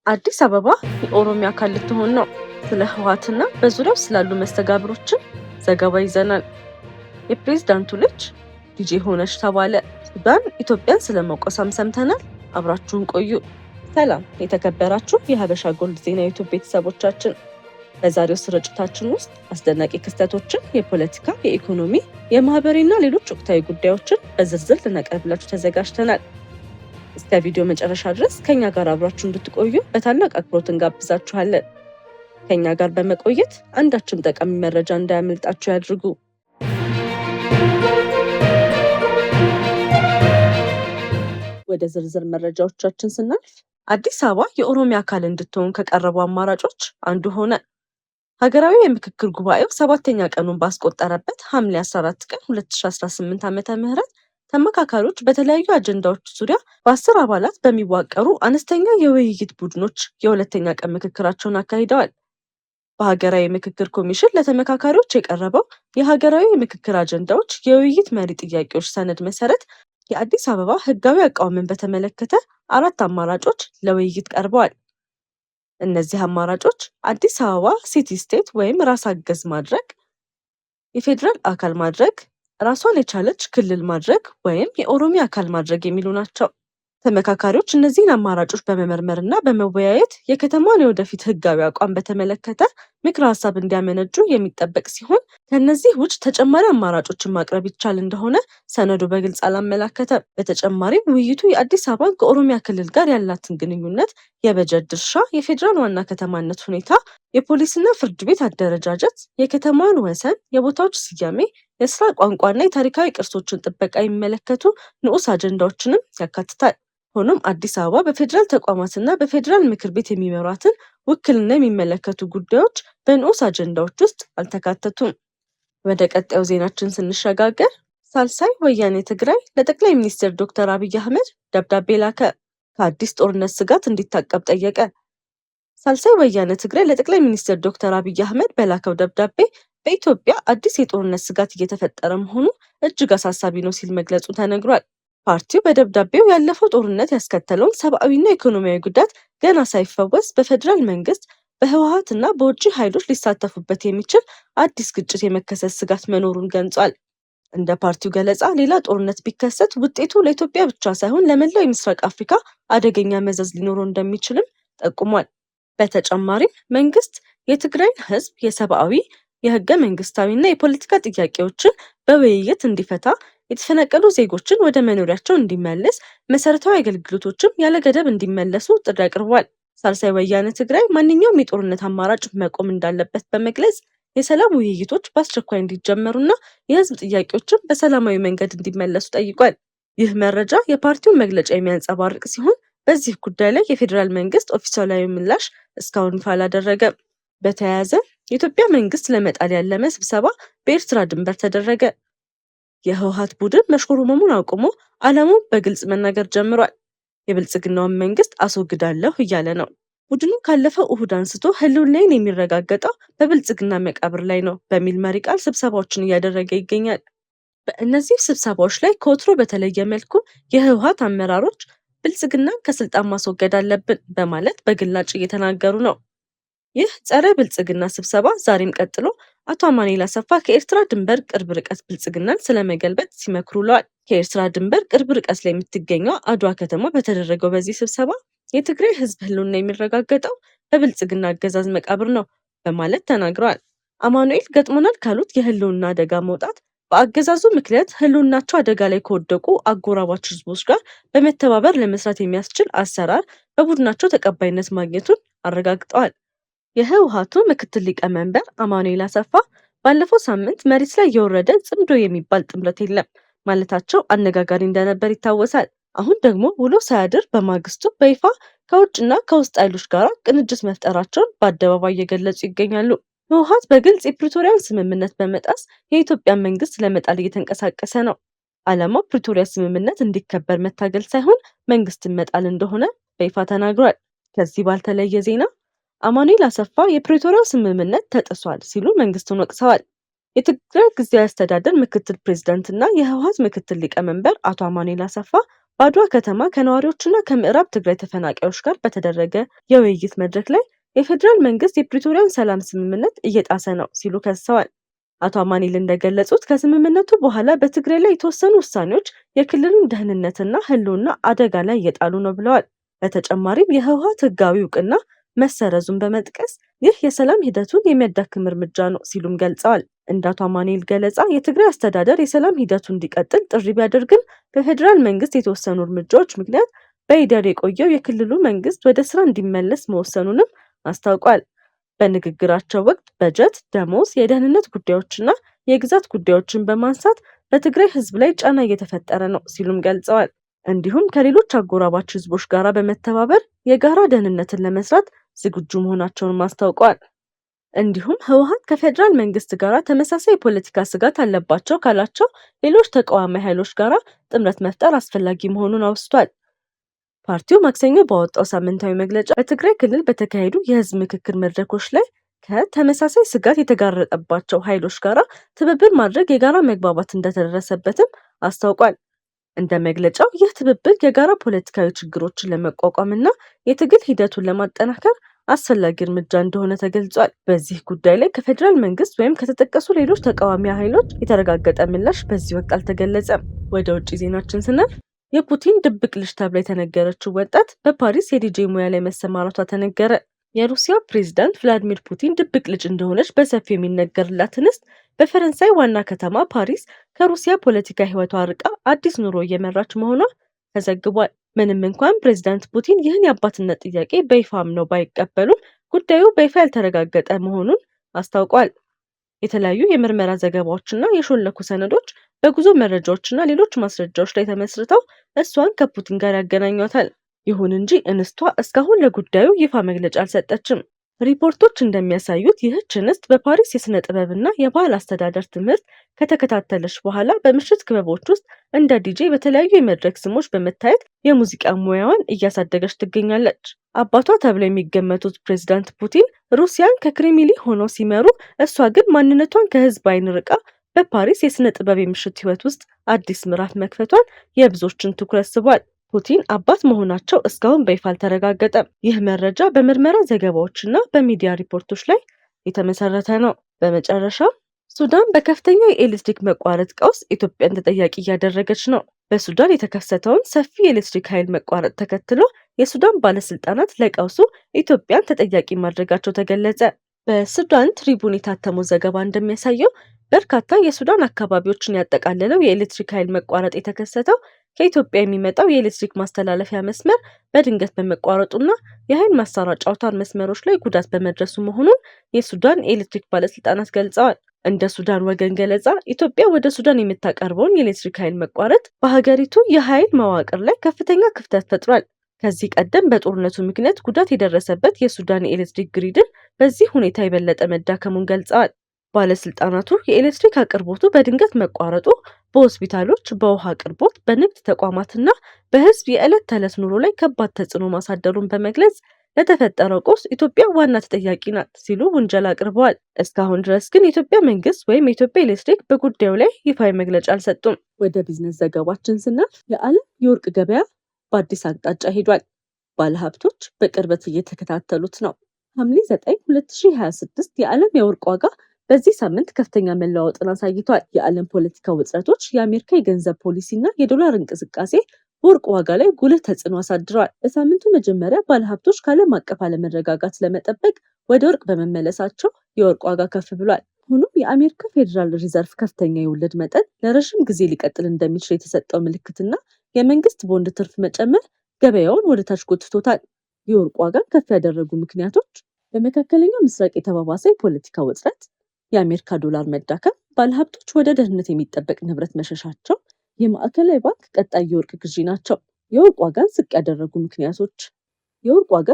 አዲስ አበባ የኦሮሚያ አካል ልትሆን ነው። ስለ ህወሓትና በዙሪያው ስላሉ መስተጋብሮችን ዘገባ ይዘናል። የፕሬዝዳንቱ ልጅ ዲጄ ሆነች ተባለ። ሱዳን ኢትዮጵያን ስለመቆሳም ሰምተናል። አብራችሁን ቆዩ። ሰላም የተከበራችሁ የሀበሻ ጎልድ ዜና ዩቱብ ቤተሰቦቻችን፣ በዛሬው ስርጭታችን ውስጥ አስደናቂ ክስተቶችን፣ የፖለቲካ፣ የኢኮኖሚ፣ የማህበራዊና ሌሎች ወቅታዊ ጉዳዮችን በዝርዝር ልናቀርብላችሁ ተዘጋጅተናል። እስከ ቪዲዮ መጨረሻ ድረስ ከኛ ጋር አብራችሁ እንድትቆዩ በታላቅ አክብሮት እንጋብዛችኋለን። ከኛ ጋር በመቆየት አንዳችም ጠቃሚ መረጃ እንዳያመልጣችሁ ያድርጉ። ወደ ዝርዝር መረጃዎቻችን ስናልፍ አዲስ አበባ የኦሮሚያ አካል እንድትሆን ከቀረቡ አማራጮች አንዱ ሆነ። ሀገራዊ የምክክር ጉባኤው 7ኛ ቀኑን ባስቆጠረበት ሐምሌ 14 ቀን 2018 ዓ.ም ተመካካሪዎች በተለያዩ አጀንዳዎች ዙሪያ በ10 አባላት በሚዋቀሩ አነስተኛ የውይይት ቡድኖች የሁለተኛ ቀን ምክክራቸውን አካሂደዋል። በሀገራዊ ምክክር ኮሚሽን ለተመካካሪዎች የቀረበው የሀገራዊ ምክክር አጀንዳዎች የውይይት መሪ ጥያቄዎች ሰነድ መሰረት የአዲስ አበባ ህጋዊ አቋምን በተመለከተ 4 አማራጮች ለውይይት ቀርበዋል። እነዚህ አማራጮች አዲስ አበባ ሲቲ ስቴት ወይም ራስ አገዝ ማድረግ፣ የፌዴራል አካል ማድረግ፣ ራሷን የቻለች ክልል ማድረግ ወይም የኦሮሚያ አካል ማድረግ የሚሉ ናቸው። ተመካካሪዎች እነዚህን አማራጮች በመመርመርና በመወያየት የከተማውን የወደፊት ህጋዊ አቋም በተመለከተ ምክረ ሀሳብ እንዲያመነጩ የሚጠበቅ ሲሆን ከነዚህ ውጭ ተጨማሪ አማራጮችን ማቅረብ ይቻል እንደሆነ ሰነዱ በግልጽ አላመላከተም። በተጨማሪም ውይይቱ የአዲስ አበባን ከኦሮሚያ ክልል ጋር ያላትን ግንኙነት፣ የበጀት ድርሻ፣ የፌዴራል ዋና ከተማነት ሁኔታ፣ የፖሊስና ፍርድ ቤት አደረጃጀት፣ የከተማዋን ወሰን፣ የቦታዎች ስያሜ፣ የስራ ቋንቋና የታሪካዊ ቅርሶችን ጥበቃ የሚመለከቱ ንዑስ አጀንዳዎችንም ያካትታል። ሆኖም አዲስ አበባ በፌዴራል ተቋማትና በፌዴራል ምክር ቤት የሚመሯትን ውክልና የሚመለከቱ ጉዳዮች በንዑስ አጀንዳዎች ውስጥ አልተካተቱም። ወደ ቀጣዩ ዜናችን ስንሸጋገር ሳልሳይ ወያኔ ትግራይ ለጠቅላይ ሚኒስትር ዶክተር አብይ አህመድ ደብዳቤ ላከ። ከአዲስ ጦርነት ስጋት እንዲታቀብ ጠየቀ። ሳልሳይ ወያኔ ትግራይ ለጠቅላይ ሚኒስትር ዶክተር አብይ አህመድ በላከው ደብዳቤ በኢትዮጵያ አዲስ የጦርነት ስጋት እየተፈጠረ መሆኑ እጅግ አሳሳቢ ነው ሲል መግለጹ ተነግሯል። ፓርቲው በደብዳቤው ያለፈው ጦርነት ያስከተለውን ሰብአዊና ኢኮኖሚያዊ ጉዳት ገና ሳይፈወስ በፌዴራል መንግስት፣ በህወሓትና በውጭ ኃይሎች ሊሳተፉበት የሚችል አዲስ ግጭት የመከሰት ስጋት መኖሩን ገልጿል። እንደ ፓርቲው ገለጻ ሌላ ጦርነት ቢከሰት ውጤቱ ለኢትዮጵያ ብቻ ሳይሆን ለመላው የምስራቅ አፍሪካ አደገኛ መዘዝ ሊኖረው እንደሚችልም ጠቁሟል። በተጨማሪም መንግስት የትግራይን ህዝብ የሰብአዊ፣ የህገ መንግስታዊና የፖለቲካ ጥያቄዎችን በውይይት እንዲፈታ፣ የተፈናቀሉ ዜጎችን ወደ መኖሪያቸው እንዲመለስ፣ መሰረታዊ አገልግሎቶችም ያለ ገደብ እንዲመለሱ ጥሪ አቅርቧል። ሳልሳይ ወያነ ትግራይ ማንኛውም የጦርነት አማራጭ መቆም እንዳለበት በመግለጽ የሰላም ውይይቶች በአስቸኳይ እንዲጀመሩና የህዝብ ጥያቄዎችን በሰላማዊ መንገድ እንዲመለሱ ጠይቋል። ይህ መረጃ የፓርቲውን መግለጫ የሚያንጸባርቅ ሲሆን በዚህ ጉዳይ ላይ የፌዴራል መንግስት ኦፊሴላዊ ምላሽ እስካሁን ይፋ አላደረገም። በተያያዘ የኢትዮጵያ መንግስት ለመጣል ያለመ ስብሰባ በኤርትራ ድንበር ተደረገ። የህወሓት ቡድን መሽኮርመሙን አቁሞ ዓላማውን በግልጽ መናገር ጀምሯል። የብልጽግናውን መንግስት አስወግዳለሁ እያለ ነው። ቡድኑ ካለፈው እሁድ አንስቶ ህልውናዬን የሚረጋገጠው በብልጽግና መቃብር ላይ ነው በሚል መሪ ቃል ስብሰባዎችን እያደረገ ይገኛል። በእነዚህ ስብሰባዎች ላይ ከወትሮ በተለየ መልኩ የህወሓት አመራሮች ብልጽግናን ከስልጣን ማስወገድ አለብን በማለት በግላጭ እየተናገሩ ነው። ይህ ጸረ ብልጽግና ስብሰባ ዛሬም ቀጥሎ አቶ አማኑኤል አሰፋ ከኤርትራ ድንበር ቅርብ ርቀት ብልጽግናን ስለመገልበጥ ሲመክሩ ውለዋል። ከኤርትራ ድንበር ቅርብ ርቀት ላይ የምትገኘው አድዋ ከተማ በተደረገው በዚህ ስብሰባ የትግራይ ህዝብ ህልውና የሚረጋገጠው በብልጽግና አገዛዝ መቃብር ነው በማለት ተናግረዋል። አማኑኤል ገጥሞናል ካሉት የህልውና አደጋ መውጣት በአገዛዙ ምክንያት ህልውናቸው አደጋ ላይ ከወደቁ አጎራባች ህዝቦች ጋር በመተባበር ለመስራት የሚያስችል አሰራር በቡድናቸው ተቀባይነት ማግኘቱን አረጋግጠዋል። የህወሓቱ ምክትል ሊቀመንበር አማኑኤል አሰፋ ባለፈው ሳምንት መሬት ላይ የወረደ ጽምዶ የሚባል ጥምረት የለም ማለታቸው አነጋጋሪ እንደነበር ይታወሳል። አሁን ደግሞ ውሎ ሳያድር በማግስቱ በይፋ ከውጭና ከውስጥ ኃይሎች ጋር ቅንጅት መፍጠራቸውን በአደባባይ እየገለጹ ይገኛሉ። ህወሓት በግልጽ የፕሪቶሪያን ስምምነት በመጣስ የኢትዮጵያን መንግስት ለመጣል እየተንቀሳቀሰ ነው። ዓላማው ፕሪቶሪያ ስምምነት እንዲከበር መታገል ሳይሆን መንግስትን መጣል እንደሆነ በይፋ ተናግሯል። ከዚህ ባልተለየ ዜና አማኑኤል አሰፋ የፕሪቶሪያው ስምምነት ተጥሷል ሲሉ መንግስቱን ወቅሰዋል። የትግራይ ጊዜያዊ አስተዳደር ምክትል ፕሬዝዳንትና የህወሓት ምክትል ሊቀመንበር አቶ አማኑኤል አሰፋ በአድዋ ከተማ ከነዋሪዎችና ከምዕራብ ትግራይ ተፈናቃዮች ጋር በተደረገ የውይይት መድረክ ላይ የፌዴራል መንግስት የፕሪቶሪያን ሰላም ስምምነት እየጣሰ ነው ሲሉ ከሰዋል። አቶ አማኒል እንደገለጹት ከስምምነቱ በኋላ በትግራይ ላይ የተወሰኑ ውሳኔዎች የክልሉን ደህንነትና ህልውና አደጋ ላይ እየጣሉ ነው ብለዋል። በተጨማሪም የህወሓት ህጋዊ እውቅና መሰረዙን በመጥቀስ ይህ የሰላም ሂደቱን የሚያዳክም እርምጃ ነው ሲሉም ገልጸዋል። እንደ አቶ አማኑኤል ገለጻ የትግራይ አስተዳደር የሰላም ሂደቱ እንዲቀጥል ጥሪ ቢያደርግም በፌዴራል መንግስት የተወሰኑ እርምጃዎች ምክንያት በሂደር የቆየው የክልሉ መንግስት ወደ ስራ እንዲመለስ መወሰኑንም አስታውቋል። በንግግራቸው ወቅት በጀት፣ ደሞዝ፣ የደህንነት ጉዳዮችና የግዛት ጉዳዮችን በማንሳት በትግራይ ህዝብ ላይ ጫና እየተፈጠረ ነው ሲሉም ገልጸዋል። እንዲሁም ከሌሎች አጎራባች ህዝቦች ጋር በመተባበር የጋራ ደህንነትን ለመስራት ዝግጁ መሆናቸውን አስታውቀዋል። እንዲሁም ህወሓት ከፌዴራል መንግስት ጋር ተመሳሳይ የፖለቲካ ስጋት አለባቸው ካላቸው ሌሎች ተቃዋሚ ኃይሎች ጋር ጥምረት መፍጠር አስፈላጊ መሆኑን አውስቷል። ፓርቲው ማክሰኞ ባወጣው ሳምንታዊ መግለጫ በትግራይ ክልል በተካሄዱ የህዝብ ምክክር መድረኮች ላይ ከተመሳሳይ ስጋት የተጋረጠባቸው ኃይሎች ጋር ትብብር ማድረግ የጋራ መግባባት እንደተደረሰበትም አስታውቋል። እንደ መግለጫው ይህ ትብብር የጋራ ፖለቲካዊ ችግሮችን ለመቋቋምና የትግል ሂደቱን ለማጠናከር አስፈላጊ እርምጃ እንደሆነ ተገልጿል። በዚህ ጉዳይ ላይ ከፌዴራል መንግስት ወይም ከተጠቀሱ ሌሎች ተቃዋሚ ኃይሎች የተረጋገጠ ምላሽ በዚህ ወቅት አልተገለጸም። ወደ ውጭ ዜናችን ስናልፍ የፑቲን ድብቅ ልጅ ተብላ የተነገረችው ወጣት በፓሪስ የዲጄ ሙያ ላይ መሰማራቷ ተነገረ። የሩሲያ ፕሬዝዳንት ቭላዲሚር ፑቲን ድብቅ ልጅ እንደሆነች በሰፊው የሚነገርላት እንስት በፈረንሳይ ዋና ከተማ ፓሪስ ከሩሲያ ፖለቲካ ህይወቷ ርቃ አዲስ ኑሮ እየመራች መሆኗ ተዘግቧል። ምንም እንኳን ፕሬዝዳንት ፑቲን ይህን የአባትነት ጥያቄ በይፋ አምነው ባይቀበሉም ጉዳዩ በይፋ ያልተረጋገጠ መሆኑን አስታውቋል። የተለያዩ የምርመራ ዘገባዎችና የሾለኩ ሰነዶች በጉዞ መረጃዎችና ሌሎች ማስረጃዎች ላይ ተመስርተው እሷን ከፑቲን ጋር ያገናኟታል። ይሁን እንጂ እንስቷ እስካሁን ለጉዳዩ ይፋ መግለጫ አልሰጠችም። ሪፖርቶች እንደሚያሳዩት ይህች እንስት በፓሪስ የሥነ ጥበብና የባህል አስተዳደር ትምህርት ከተከታተለች በኋላ በምሽት ክበቦች ውስጥ እንደ ዲጄ በተለያዩ የመድረክ ስሞች በመታየት የሙዚቃ ሙያዋን እያሳደገች ትገኛለች። አባቷ ተብለው የሚገመቱት ፕሬዝዳንት ፑቲን ሩሲያን ከክሬምሊን ሆነው ሲመሩ፣ እሷ ግን ማንነቷን ከህዝብ ዓይን ርቃ በፓሪስ የሥነ ጥበብ የምሽት ህይወት ውስጥ አዲስ ምዕራፍ መክፈቷን የብዙዎችን ትኩረት ስቧል። ፑቲን አባት መሆናቸው እስካሁን በይፋ አልተረጋገጠም። ይህ መረጃ በምርመራ ዘገባዎችና በሚዲያ ሪፖርቶች ላይ የተመሰረተ ነው። በመጨረሻ ሱዳን በከፍተኛ የኤሌክትሪክ መቋረጥ ቀውስ ኢትዮጵያን ተጠያቂ እያደረገች ነው። በሱዳን የተከሰተውን ሰፊ የኤሌክትሪክ ኃይል መቋረጥ ተከትሎ የሱዳን ባለስልጣናት ለቀውሱ ኢትዮጵያን ተጠያቂ ማድረጋቸው ተገለጸ። በሱዳን ትሪቡን የታተመው ዘገባ እንደሚያሳየው በርካታ የሱዳን አካባቢዎችን ያጠቃለለው የኤሌክትሪክ ኃይል መቋረጥ የተከሰተው ከኢትዮጵያ የሚመጣው የኤሌክትሪክ ማስተላለፊያ መስመር በድንገት በመቋረጡና የኃይል ማሰራጫ አውታር መስመሮች ላይ ጉዳት በመድረሱ መሆኑን የሱዳን የኤሌክትሪክ ባለስልጣናት ገልጸዋል። እንደ ሱዳን ወገን ገለጻ ኢትዮጵያ ወደ ሱዳን የምታቀርበውን የኤሌክትሪክ ኃይል መቋረጥ በሀገሪቱ የኃይል መዋቅር ላይ ከፍተኛ ክፍተት ፈጥሯል። ከዚህ ቀደም በጦርነቱ ምክንያት ጉዳት የደረሰበት የሱዳን የኤሌክትሪክ ግሪድን በዚህ ሁኔታ የበለጠ መዳከሙን ገልጸዋል። ባለስልጣናቱ የኤሌክትሪክ አቅርቦቱ በድንገት መቋረጡ በሆስፒታሎች፣ በውሃ አቅርቦት፣ በንግድ ተቋማትና በህዝብ የዕለት ተዕለት ኑሮ ላይ ከባድ ተጽዕኖ ማሳደሩን በመግለጽ ለተፈጠረው ቀውስ ኢትዮጵያ ዋና ተጠያቂ ናት ሲሉ ውንጀላ አቅርበዋል። እስካሁን ድረስ ግን የኢትዮጵያ መንግስት ወይም የኢትዮጵያ ኤሌክትሪክ በጉዳዩ ላይ ይፋዊ መግለጫ አልሰጡም። ወደ ቢዝነስ ዘገባችን ስናልፍ የዓለም የወርቅ ገበያ በአዲስ አቅጣጫ ሄዷል። ባለሀብቶች በቅርበት እየተከታተሉት ነው። ሐምሌ 9 2026 የዓለም የወርቅ ዋጋ በዚህ ሳምንት ከፍተኛ መለዋወጥን አሳይቷል። የዓለም ፖለቲካ ውጥረቶች፣ የአሜሪካ የገንዘብ ፖሊሲና የዶላር እንቅስቃሴ በወርቅ ዋጋ ላይ ጉልህ ተጽዕኖ አሳድረዋል። በሳምንቱ መጀመሪያ ባለሀብቶች ከዓለም አቀፍ አለመረጋጋት ለመጠበቅ ወደ ወርቅ በመመለሳቸው የወርቅ ዋጋ ከፍ ብሏል። ሆኖም የአሜሪካ ፌዴራል ሪዘርቭ ከፍተኛ የወለድ መጠን ለረዥም ጊዜ ሊቀጥል እንደሚችል የተሰጠው ምልክትና የመንግስት ቦንድ ትርፍ መጨመር ገበያውን ወደ ታች ጎትቶታል። የወርቅ ዋጋን ከፍ ያደረጉ ምክንያቶች በመካከለኛው ምስራቅ የተባባሰ የፖለቲካ ውጥረት፣ የአሜሪካ ዶላር መዳከም፣ ባለሀብቶች ወደ ደህንነት የሚጠበቅ ንብረት መሸሻቸው፣ የማዕከላዊ ባንክ ቀጣይ የወርቅ ግዢ ናቸው። የወርቅ ዋጋን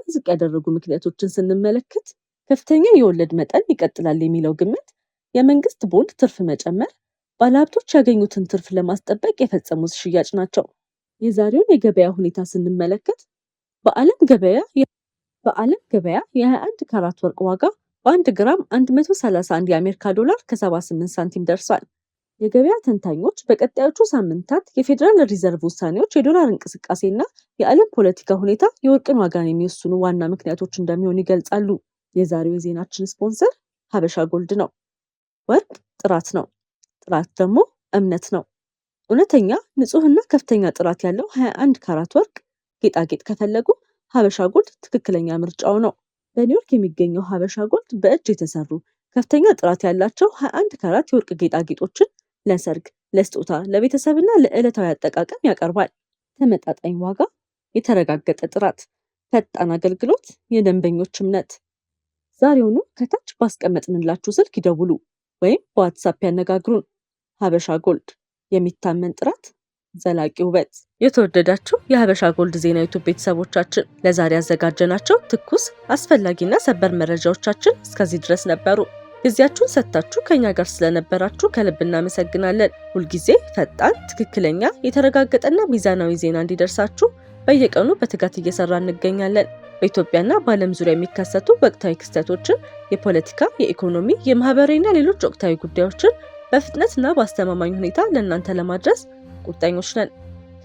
ዝቅ ያደረጉ ምክንያቶችን ስንመለከት ከፍተኛ የወለድ መጠን ይቀጥላል የሚለው ግምት፣ የመንግስት ቦንድ ትርፍ መጨመር፣ ባለሀብቶች ያገኙትን ትርፍ ለማስጠበቅ የፈጸሙት ሽያጭ ናቸው። የዛሬውን የገበያ ሁኔታ ስንመለከት በዓለም ገበያ የ21 ካራት ወርቅ ዋጋ በ1 ግራም 131 የአሜሪካ ዶላር ከ78 ሳንቲም ደርሷል። የገበያ ተንታኞች በቀጣዮቹ ሳምንታት የፌዴራል ሪዘርቭ ውሳኔዎች የዶላር እንቅስቃሴና የዓለም ፖለቲካ ሁኔታ የወርቅን ዋጋን የሚወስኑ ዋና ምክንያቶች እንደሚሆኑ ይገልጻሉ። የዛሬው የዜናችን ስፖንሰር ሀበሻ ጎልድ ነው። ወርቅ ጥራት ነው፣ ጥራት ደግሞ እምነት ነው። እውነተኛ ንጹህና ከፍተኛ ጥራት ያለው 21 ካራት ወርቅ ጌጣጌጥ ከፈለጉ ሀበሻ ጎልድ ትክክለኛ ምርጫው ነው። በኒውዮርክ የሚገኘው ሀበሻ ጎልድ በእጅ የተሰሩ ከፍተኛ ጥራት ያላቸው 21 ካራት የወርቅ ጌጣጌጦችን ለሰርግ፣ ለስጦታ፣ ለቤተሰብና ለዕለታዊ አጠቃቀም ያቀርባል። ተመጣጣኝ ዋጋ፣ የተረጋገጠ ጥራት፣ ፈጣን አገልግሎት፣ የደንበኞች እምነት። ዛሬውኑ ከታች ባስቀመጥንላችሁ ስልክ ይደውሉ ወይም በዋትሳፕ ያነጋግሩን። ሀበሻ ጎልድ፣ የሚታመን ጥራት፣ ዘላቂ ውበት። የተወደዳችሁ የሀበሻ ጎልድ ዜና ዩቱብ ቤተሰቦቻችን ለዛሬ ያዘጋጀናቸው ትኩስ አስፈላጊና ሰበር መረጃዎቻችን እስከዚህ ድረስ ነበሩ። ጊዜያችሁን ሰጥታችሁ ከኛ ጋር ስለነበራችሁ ከልብ እናመሰግናለን። ሁልጊዜ ፈጣን፣ ትክክለኛ፣ የተረጋገጠና ሚዛናዊ ዜና እንዲደርሳችሁ በየቀኑ በትጋት እየሰራ እንገኛለን። በኢትዮጵያና በዓለም ዙሪያ የሚከሰቱ ወቅታዊ ክስተቶችን፣ የፖለቲካ፣ የኢኮኖሚ፣ የማህበራዊና ሌሎች ወቅታዊ ጉዳዮችን በፍጥነትና በአስተማማኝ ሁኔታ ለእናንተ ለማድረስ ቁርጠኞች ነን።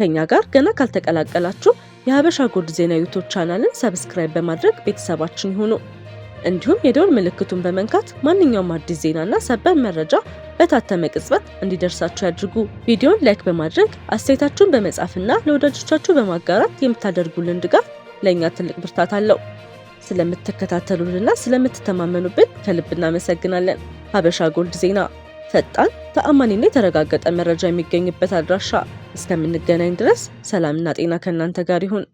ከኛ ጋር ገና ካልተቀላቀላችሁ የሀበሻ ጎልድ ዜና ዩቱብ ቻናልን ሰብስክራይብ በማድረግ ቤተሰባችን ይሁኑ። እንዲሁም የደወል ምልክቱን በመንካት ማንኛውም አዲስ ዜናና ሰበር መረጃ በታተመ ቅጽበት እንዲደርሳችሁ ያድርጉ። ቪዲዮን ላይክ በማድረግ አስተያየታችሁን በመጻፍና ለወዳጆቻችሁ በማጋራት የምታደርጉልን ድጋፍ ለእኛ ትልቅ ብርታት አለው። ስለምትከታተሉንና ስለምትተማመኑብን ከልብ እናመሰግናለን። ሀበሻ ጎልድ ዜና፣ ፈጣን፣ ተአማኒና የተረጋገጠ መረጃ የሚገኝበት አድራሻ። እስከምንገናኝ ድረስ ሰላምና ጤና ከእናንተ ጋር ይሁን።